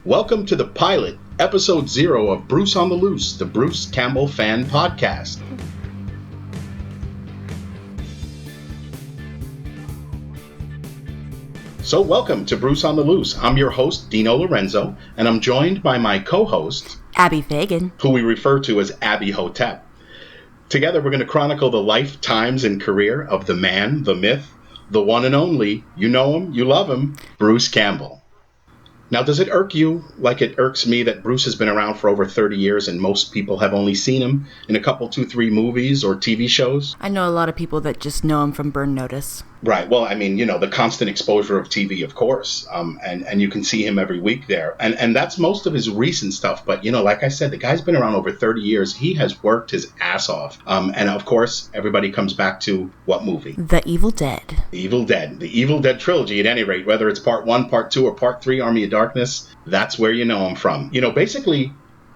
Welcome to the pilot, episode 0 of Bruce on the Loose, the Bruce Campbell fan podcast. So welcome to Bruce on the Loose. I'm your host, Dino Lorenzo, and I'm joined by my co-host, Abby Fagan, who we refer to as Abby Hotep. Together we're going to chronicle the life, times, and career of the man, the myth, the one and only, you know him, you love him, Bruce Campbell. Now, does it irk you like it irks me that Bruce has been around for over 30 years and most people have only seen him in a couple, 2-3 movies or TV shows? I know a lot of people that just know him from Burn Notice. Right. Well, I mean, you know, the constant exposure of TV, of course, and you can see him every week there. And that's most of his recent stuff. But, you know, like I said, the guy's been around over 30 years. He has worked his ass off. And, of course, everybody comes back to what movie? The Evil Dead. The Evil Dead. The Evil Dead trilogy, at any rate, whether it's part 1, part 2, or part 3, Army of Darkness, that's where you know him from. You know, basically,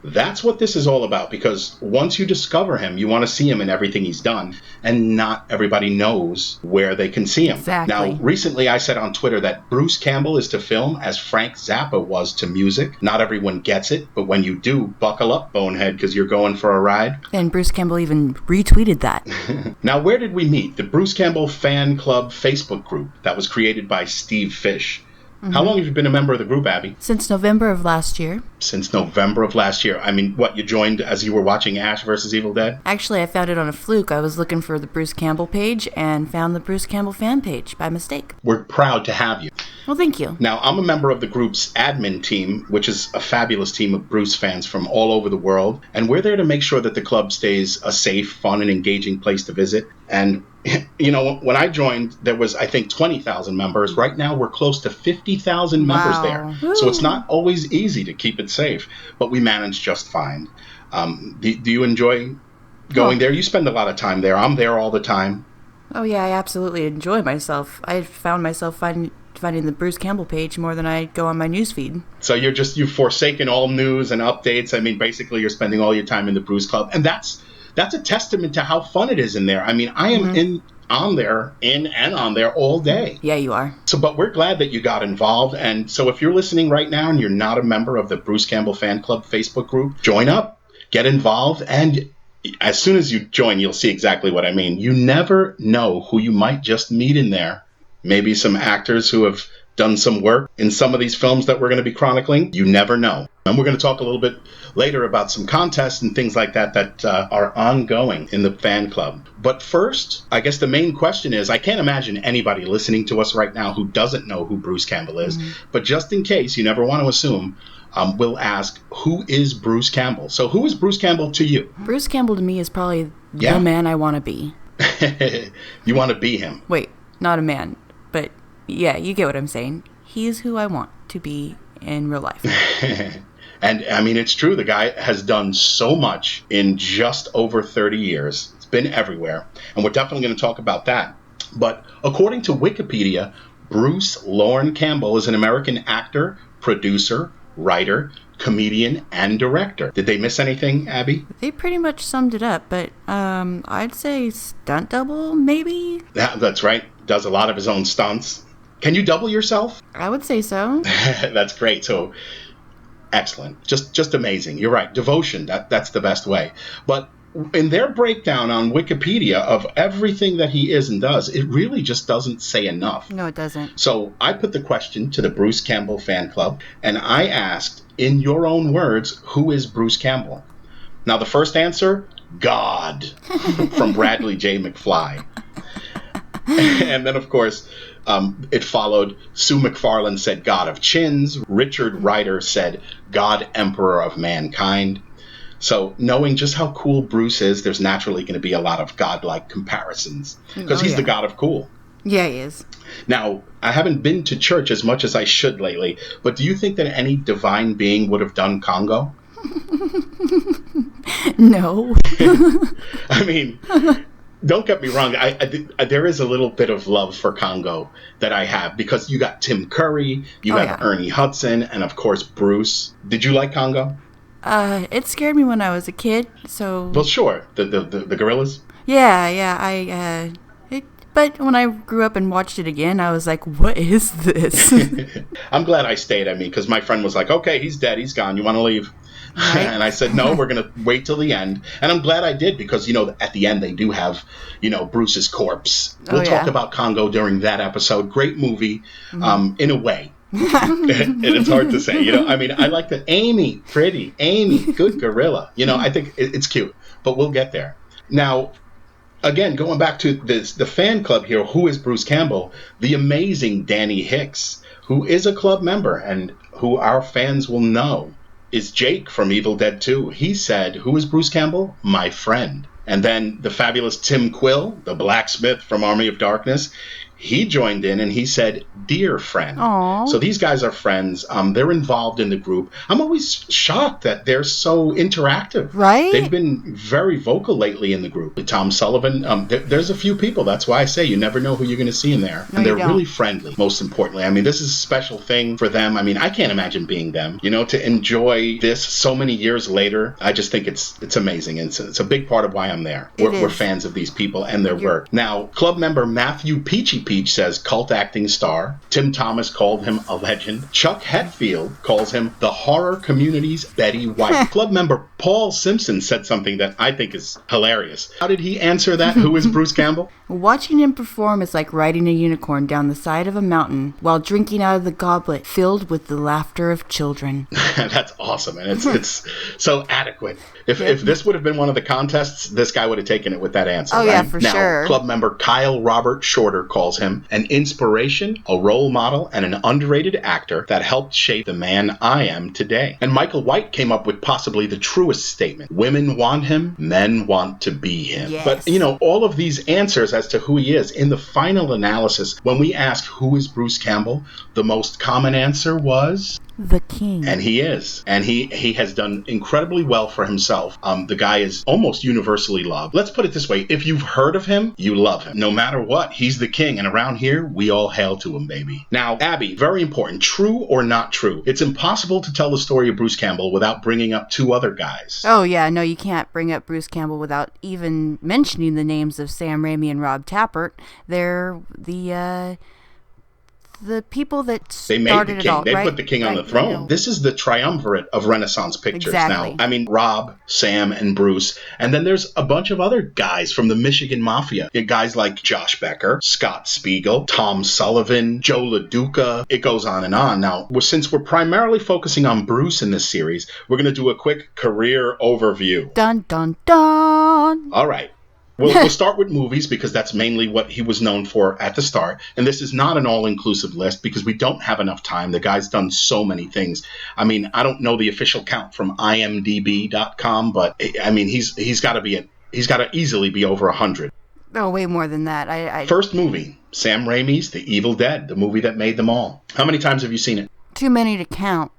that's what this is all about, because once you discover him, you want to see him in everything he's done, and not everybody knows where they can see him. Exactly. Now, recently I said on Twitter that Bruce Campbell is to film as Frank Zappa was to music. Not everyone gets it, but when you do, buckle up, bonehead, because you're going for a ride. And Bruce Campbell even retweeted that. Now, where did we meet? The Bruce Campbell Fan Club Facebook group that was created by Steve Fish. How long have you been a member of the group, Abby? Since November of last year. Since November of last year. I mean, what, you joined as you were watching Ash vs. Evil Dead? Actually, I found it on a fluke. I was looking for the Bruce Campbell page and found the Bruce Campbell fan page by mistake. We're proud to have you. Well, thank you. Now, I'm a member of the group's admin team, which is a fabulous team of Bruce fans from all over the world. And we're there to make sure that the club stays a safe, fun, and engaging place to visit. And you know, when I joined, there was, I think, 20,000 members. Right now, we're close to 50,000 members there. Woo. So it's not always easy to keep it safe, but we manage just fine. Do you enjoy going there? You spend a lot of time there. I'm there all the time. Oh, yeah, I absolutely enjoy myself. I found myself finding the Bruce Campbell page more than I go on my newsfeed. So you've forsaken all news and updates. I mean, basically, you're spending all your time in the Bruce Club. And that's a testament to how fun it is in there. I mean, I am on there all day. Yeah, you are. So, but we're glad that you got involved. And so if you're listening right now and you're not a member of the Bruce Campbell Fan Club Facebook group, join up, get involved. And as soon as you join, you'll see exactly what I mean. You never know who you might just meet in there. Maybe some actors who have done some work in some of these films that we're going to be chronicling. You never know. And we're going to talk a little bit later about some contests and things like that are ongoing in the fan club. But first, I guess the main question is, I can't imagine anybody listening to us right now who doesn't know who Bruce Campbell is. But just in case, you never want to assume, we'll ask, who is Bruce Campbell? So who is Bruce Campbell to you? Bruce Campbell to me is probably the man I want to be. You want to be him? Wait, not a man. But yeah, you get what I'm saying. He's who I want to be in real life. And I mean, it's true. The guy has done so much in just over 30 years. It's been everywhere. And we're definitely going to talk about that. But according to Wikipedia, Bruce Lorne Campbell is an American actor, producer, writer, comedian, and director. Did they miss anything, Abby? They pretty much summed it up, but I'd say stunt double, maybe? That's right. Does a lot of his own stunts. Can you double yourself? I would say so. That's great. So, excellent. Just amazing. You're right. Devotion, that's the best way. But in their breakdown on Wikipedia of everything that he is and does, it really just doesn't say enough. No, it doesn't. So I put the question to the Bruce Campbell Fan Club, and I asked, in your own words, who is Bruce Campbell? Now, the first answer, God, from Bradley J. McFly. And then, of course, it followed, Sue MacFarlane said God of Chins. Richard Ryder said God Emperor of Mankind. So knowing just how cool Bruce is, there's naturally going to be a lot of godlike comparisons because he's the god of cool. Yeah, he is. Now, I haven't been to church as much as I should lately, but do you think that any divine being would have done Congo? No. I mean, don't get me wrong. There is a little bit of love for Congo that I have because you got Tim Curry, you have Ernie Hudson, and of course, Bruce. Did you like Congo? It scared me when I was a kid, so... Well, sure. The gorillas? Yeah, But when I grew up and watched it again, I was like, what is this? I'm glad I stayed, because my friend was like, okay, he's dead, he's gone, you want to leave? Right? And I said, no, we're going to wait till the end. And I'm glad I did, because, at the end they do have, Bruce's corpse. We'll talk about Congo during that episode. Great movie, in a way. And it's hard to say, I like that. Amy, pretty, Amy, good gorilla. I think it's cute, but we'll get there. Now, again, going back to the fan club here, who is Bruce Campbell? The amazing Danny Hicks, who is a club member and who our fans will know is Jake from Evil Dead 2. He said, who is Bruce Campbell? My friend. And then the fabulous Tim Quill, the blacksmith from Army of Darkness, he joined in and he said, dear friend. Aww. So these guys are friends. They're involved in the group. I'm always shocked that they're so interactive. Right? They've been very vocal lately in the group. Tom Sullivan, there's a few people. That's why I say you never know who you're going to see in there. No, and they're you don't. really friendly, most importantly. This is a special thing for them. I can't imagine being them. To enjoy this so many years later, I just think it's amazing. And it's a big part of why I'm there. We're fans of these people and their work. Now, club member Matthew Peachy Peach says cult acting star. Tim Thomas called him a legend. Chuck Hetfield calls him the horror community's Betty White. Club member Paul Simpson said something that I think is hilarious. How did he answer that? Who is Bruce Campbell? Watching him perform is like riding a unicorn down the side of a mountain while drinking out of the goblet filled with the laughter of children. That's awesome, and it's so adequate. If this would have been one of the contests, this guy would have taken it with that answer. Oh, right? yeah, for now, sure. Club member Kyle Robert Shorter calls him an inspiration, a role model, and an underrated actor that helped shape the man I am today. And Michael White came up with possibly the truest statement. Women want him, men want to be him. Yes. But, all of these answers as to who he is, in the final analysis, when we ask who is Bruce Campbell, the most common answer was... the king. And he is. And he has done incredibly well for himself. The guy is almost universally loved. Let's put it this way. If you've heard of him, you love him. No matter what, he's the king. And around here, we all hail to him, baby. Now, Abby, very important. True or not true? It's impossible to tell the story of Bruce Campbell without bringing up two other guys. Oh, yeah. No, you can't bring up Bruce Campbell without even mentioning the names of Sam Raimi and Rob Tappert. They're the people that started They made the it king. all, They right? put the king on the throne. This is the triumvirate of Renaissance pictures. Exactly. Now, Rob, Sam, and Bruce. And then there's a bunch of other guys from the Michigan Mafia. You got guys like Josh Becker, Scott Spiegel, Tom Sullivan, Joe LaDuca. It goes on and on. Now, since we're primarily focusing on Bruce in this series, we're going to do a quick career overview. Dun, dun, dun. All right. We'll start with movies because that's mainly what he was known for at the start. And this is not an all-inclusive list because we don't have enough time. The guy's done so many things. I don't know the official count from imdb.com, but he's got to easily be over 100. Oh, way more than that. First movie, Sam Raimi's The Evil Dead, the movie that made them all. How many times have you seen it? Too many to count.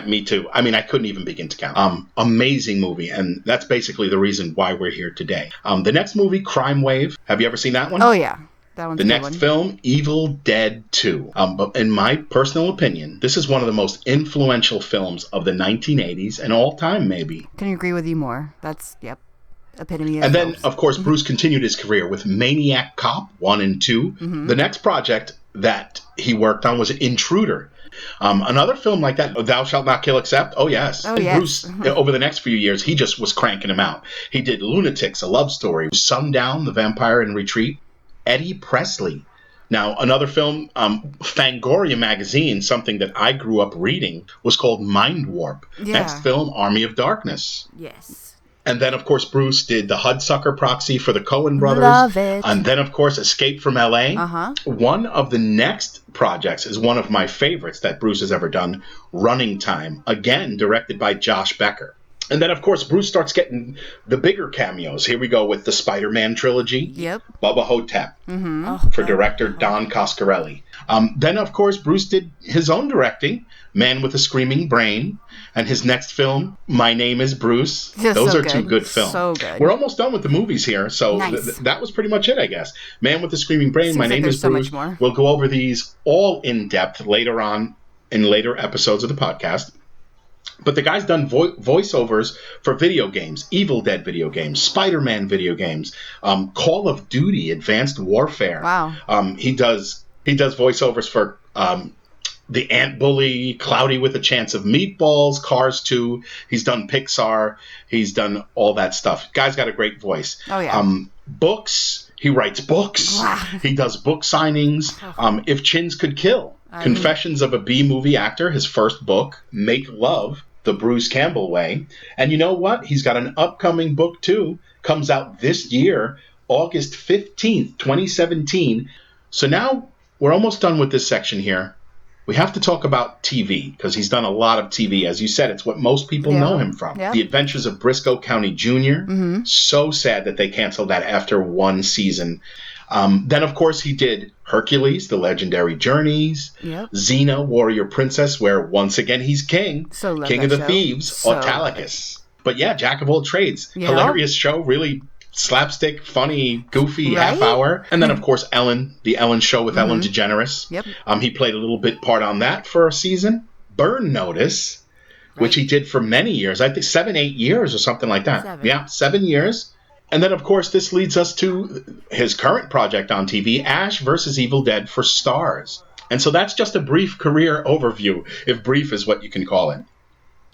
Me too. I couldn't even begin to count. Amazing movie, and that's basically the reason why we're here today. The next movie, Crime Wave. Have you ever seen that one? Oh, yeah. That one's the a good next one. film, Evil Dead 2. But in my personal opinion, this is one of the most influential films of the 1980s and all time, maybe. Couldn't agree with you more. That's, epitome of And then, films. of course, Bruce continued his career with Maniac Cop 1 and 2. Mm-hmm. The next project that he worked on was Intruder. Another film like that, Thou Shalt Not Kill Except. Oh, yes. Oh, And yes. Bruce, over the next few years, he just was cranking them out. He did Lunatics, A Love Story, Sundown, The Vampire in Retreat, Eddie Presley. Now, another film, Fangoria magazine, something that I grew up reading, was called Mind Warp. Yeah. Next film, Army of Darkness. Yes. And then, of course, Bruce did the Hudsucker Proxy for the Coen brothers. Love it. And then, of course, Escape from L.A. Uh-huh. One of the next projects is one of my favorites that Bruce has ever done, Running Time, again directed by Josh Becker. And then, of course, Bruce starts getting the bigger cameos. Here we go with the Spider-Man trilogy. Yep. Bubba Hotep Mm-hmm. for director Don Coscarelli. Then, of course, Bruce did his own directing, Man with a Screaming Brain, and his next film, My Name is Bruce. Just Those so are two good. good films. So good. We're almost done with the movies here, so Nice. that was pretty much it, I guess. Man with a Screaming Brain, Seems My like Name there's is so Bruce. much more. We'll go over these all in depth later on in later episodes of the podcast. But the guy's done voiceovers for video games, Evil Dead video games, Spider-Man video games, Call of Duty, Advanced Warfare. Wow. He does voiceovers for The Ant Bully, Cloudy with a Chance of Meatballs, Cars 2. He's done Pixar. He's done all that stuff. Guy's got a great voice. Oh, yeah. Books. He writes books. Wow. He does book signings. If Chins Could Kill. Confessions of a B-movie actor, his first book. Make Love, The Bruce Campbell Way. And you know what? He's got an upcoming book, too. Comes out this year, August 15th, 2017. So now we're almost done with this section here. We have to talk about TV, because he's done a lot of TV. As you said, it's what most people know him from. Yeah. The Adventures of Briscoe County Jr. Mm-hmm. So sad that they canceled that after one season. Then, of course, he did Hercules, The Legendary Journeys, Xena, Warrior Princess, where once again he's king, King of the Thieves, Autolycus. But yeah, jack of all trades. Hilarious show, really slapstick, funny, goofy half hour. And then, of course, Ellen, The Ellen Show with Ellen DeGeneres. Yep. He played a little bit part on that for a season. Burn Notice, which he did for many years. I think 7-8 years or something like that. 7 years. And then, of course, this leads us to his current project on TV, Ash vs. Evil Dead for Starz. And so that's just a brief career overview, if brief is what you can call it.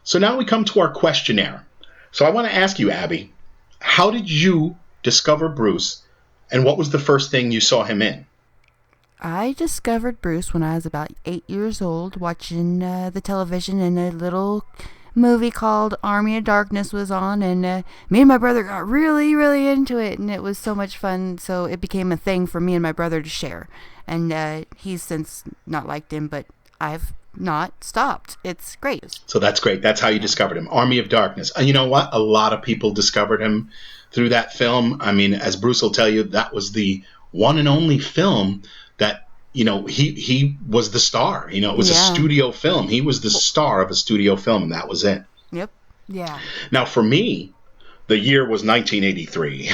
So now we come to our questionnaire. So I want to ask you, Abby, how did you discover Bruce, and what was the first thing you saw him in? I discovered Bruce when I was about 8 years old, watching the television, and a little movie called Army of Darkness was on, and me and my brother got really, really into it, and it was so much fun, so it became a thing for me and my brother to share. And he's since not liked him, but I've not stopped. It's great. So that's great. That's how you discovered him. Army of Darkness. And you know what? A lot of people discovered him through that film. I mean, as Bruce will tell you, that was the one and only film that, you know, he was the star. You know, it was a studio film. He was the star of a studio film, and that was it. Yep. Yeah. Now, for me, the year was 1983.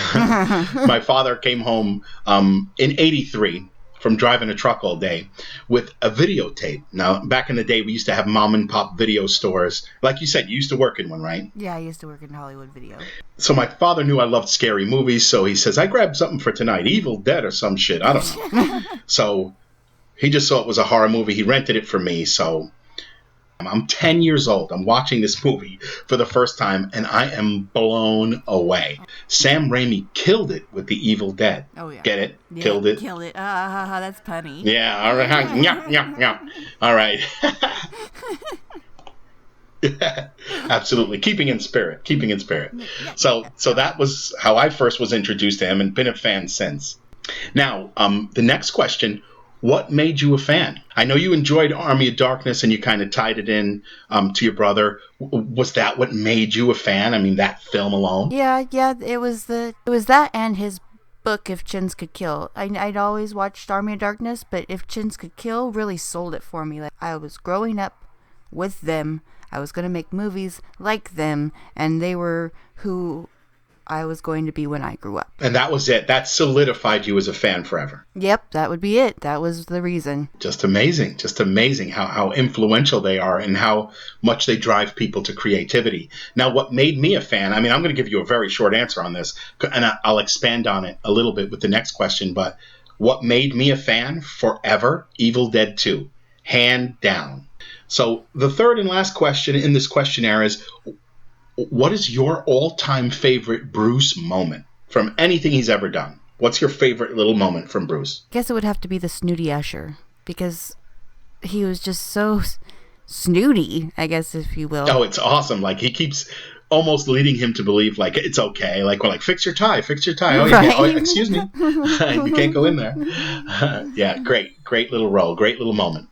My father came home in 83 from driving a truck all day with a videotape. Now, back in the day, we used to have mom and pop video stores. Like you said, you used to work in one, right? Yeah, I used to work in Hollywood Video. So my father knew I loved scary movies, so he says, I grabbed something for tonight, Evil Dead or some shit. I don't know. So he just saw it was a horror movie. He rented it for me, so I'm 10 years old. I'm watching this movie for the first time, and I am blown away. Sam Raimi killed it with The Evil Dead. Oh, yeah. Get it? Yeah, Killed it? Killed it. That's punny. Yeah, all right. Yeah. All right. Absolutely. Keeping in spirit. So that was how I first was introduced to him, and been a fan since. Now, the next question, what made you a fan? I know you enjoyed Army of Darkness and you kind of tied it in to your brother. Was that what made you a fan? I mean, that film alone? Yeah, it was that and his book, If Chins Could Kill. I'd always watched Army of Darkness, but If Chins Could Kill really sold it for me. Like, I was growing up with them. I was going to make movies like them, and they were who I was going to be when I grew up. And that was it. That solidified you as a fan forever. Yep, that would be it. That was the reason. Just amazing how influential they are and how much they drive people to creativity. Now, what made me a fan, I mean, I'm going to give you a very short answer on this, and I'll expand on it a little bit with the next question, but what made me a fan forever? Evil Dead 2. Hand down. So the third and last question in this questionnaire is, what is your all-time favorite Bruce moment from anything he's ever done? What's your favorite little moment from Bruce? I guess it would have to be the Snooty Usher, because he was just so snooty, I guess, if you will. Oh, it's awesome. Like, he keeps almost leading him to believe, like, it's okay. Like, we're like, fix your tie. Oh, right? Excuse me. You can't go in there. Yeah, great little role. Great little moment.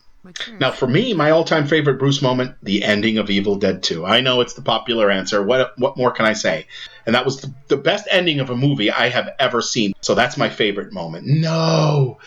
Now, for me, my all-time favorite Bruce moment, the ending of Evil Dead 2. I know it's the popular answer. What more can I say? And that was the best ending of a movie I have ever seen. So that's my favorite moment. No.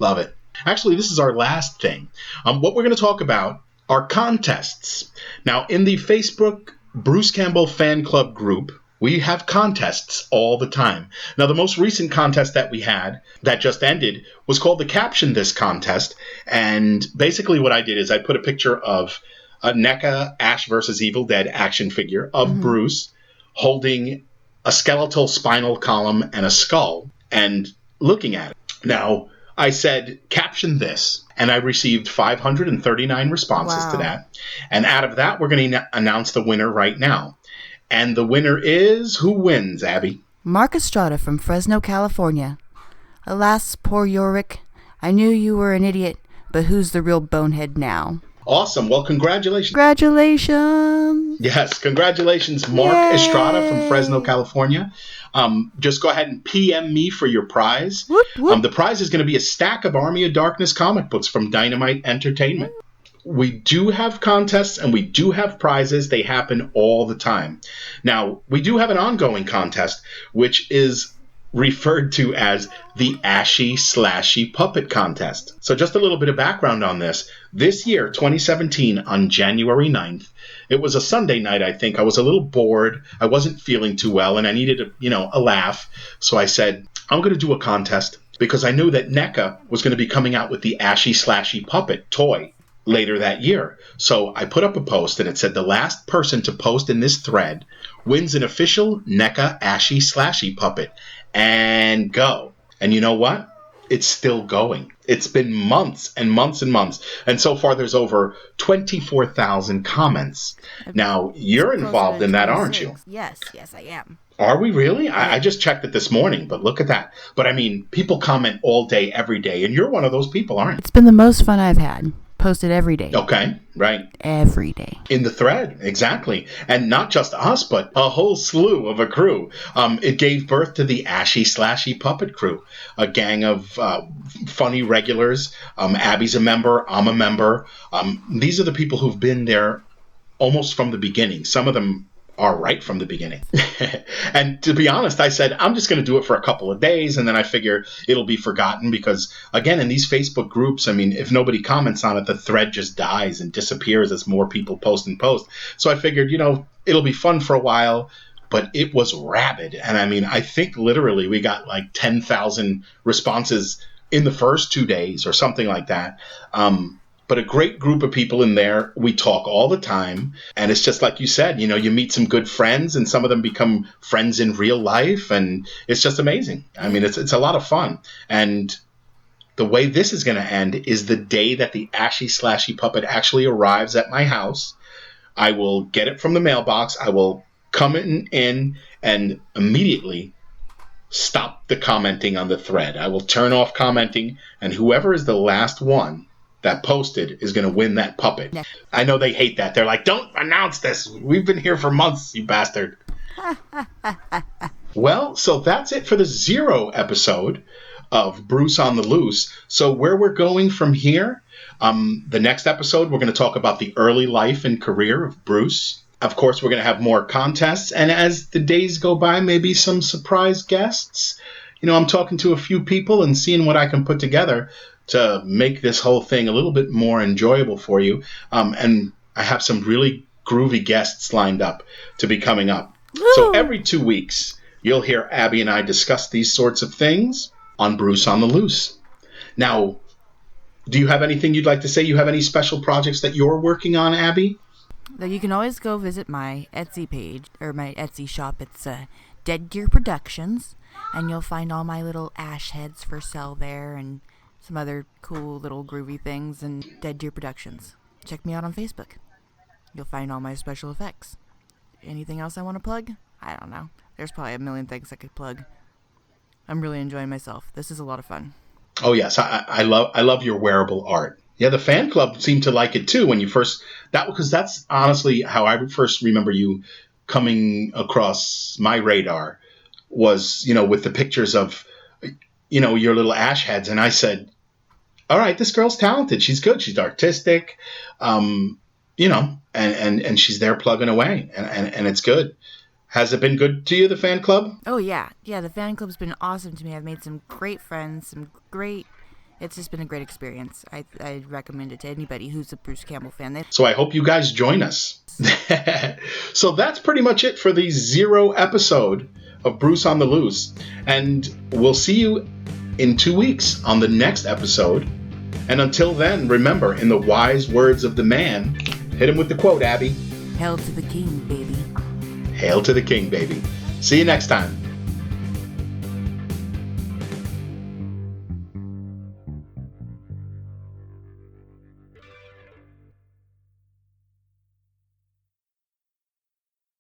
Love it. Actually, this is our last thing. What we're going to talk about are contests. Now, in the Facebook Bruce Campbell Fan Club group, We have contests all the time. Now, the most recent contest that we had that just ended was called the Caption This contest. And basically, what I did is I put a picture of a NECA Ash vs. Evil Dead action figure of Bruce holding a skeletal spinal column and a skull and looking at it. Now, I said, caption this, and I received 539 responses to that. And out of that, we're going to announce the winner right now. And the winner is, who wins, Abby? Mark Estrada from Fresno, California. Alas, poor Yorick. I knew you were an idiot, but who's the real bonehead now? Awesome. Well, congratulations. Congratulations. Yes, congratulations, Mark Estrada from Fresno, California. Just go ahead and PM me for your prize. Whoop, whoop. The prize is going to be a stack of Army of Darkness comic books from Dynamite Entertainment. We do have contests and we do have prizes. They happen all the time. Now, we do have an ongoing contest, which is referred to as the Ashy Slashy Puppet Contest. So just a little bit of background on this. This year, 2017, on January 9th, it was a Sunday night, I think. I was a little bored. I wasn't feeling too well, and I needed a laugh. So I said, I'm going to do a contest because I knew that NECA was going to be coming out with the Ashy Slashy Puppet toy later that year. So I put up a post, and it said the last person to post in this thread wins an official NECA Ashy Slashy Puppet. And go. And you know what? It's still going. It's been months and months and months. And so far, there's over 24,000 comments. Now, you're involved in that, aren't you? Yes, I am. Are we really? I just checked it this morning, but look at that. But I mean, people comment all day, every day, and you're one of those people, aren't you? It's been the most fun I've had. Posted every day. Okay, right. Every day. In the thread, exactly. And not just us, but a whole slew of a crew. It gave birth to the Ashy Slashy Puppet Crew, a gang of funny regulars. Abby's a member. I'm a member. These are the people who've been there almost from the beginning. Some of them are right from the beginning. And to be honest, I said, I'm just going to do it for a couple of days, and then I figure it'll be forgotten because, again, in these Facebook groups, I mean, if nobody comments on it, the thread just dies and disappears as more people post and post. So I figured, it'll be fun for a while, but it was rabid. And I mean, I think literally we got like 10,000 responses in the first 2 days or something like that. But a great group of people in there. We talk all the time. And it's just like you said, you meet some good friends and some of them become friends in real life. And it's just amazing. I mean, it's a lot of fun. And the way this is going to end is the day that the Ashy Slashy Puppet actually arrives at my house. I will get it from the mailbox. I will come in and immediately stop the commenting on the thread. I will turn off commenting. And whoever is the last one that posted is going to win that puppet. Yeah. I know they hate that. They're like, don't announce this. We've been here for months, you bastard. Well, so that's it for the 0 episode of Bruce on the Loose. So where we're going from here, the next episode, we're going to talk about the early life and career of Bruce. Of course, we're going to have more contests. And as the days go by, maybe some surprise guests. I'm talking to a few people and seeing what I can put together to make this whole thing a little bit more enjoyable for you. And I have some really groovy guests lined up to be coming up. Woo! So every 2 weeks, you'll hear Abby and I discuss these sorts of things on Bruce on the Loose. Now, do you have anything you'd like to say? You have any special projects that you're working on, Abby? You can always go visit my Etsy page, or my Etsy shop. It's Dead Gear Productions, and you'll find all my little ash heads for sale there, and some other cool little groovy things, and Dead Deer Productions. Check me out on Facebook. You'll find all my special effects. Anything else I want to plug? I don't know. There's probably a million things I could plug. I'm really enjoying myself. This is a lot of fun. Oh yes, I love your wearable art. Yeah, the fan club seemed to like it too when you first because that's honestly how I first remember you coming across my radar was with the pictures of your little ash heads, and I said, all right, this girl's talented. She's good. She's artistic, and she's there plugging away, and it's good. Has it been good to you, the fan club? Oh, yeah. Yeah, the fan club's been awesome to me. I've made some great friends, some great it's just been a great experience. I'd recommend it to anybody who's a Bruce Campbell fan. So I hope you guys join us. So that's pretty much it for the 0 episode of Bruce on the Loose. And we'll see you in 2 weeks on the next episode. And until then, remember, in the wise words of the man, hit him with the quote, Abby. Hail to the king, baby. Hail to the king, baby. See you next time.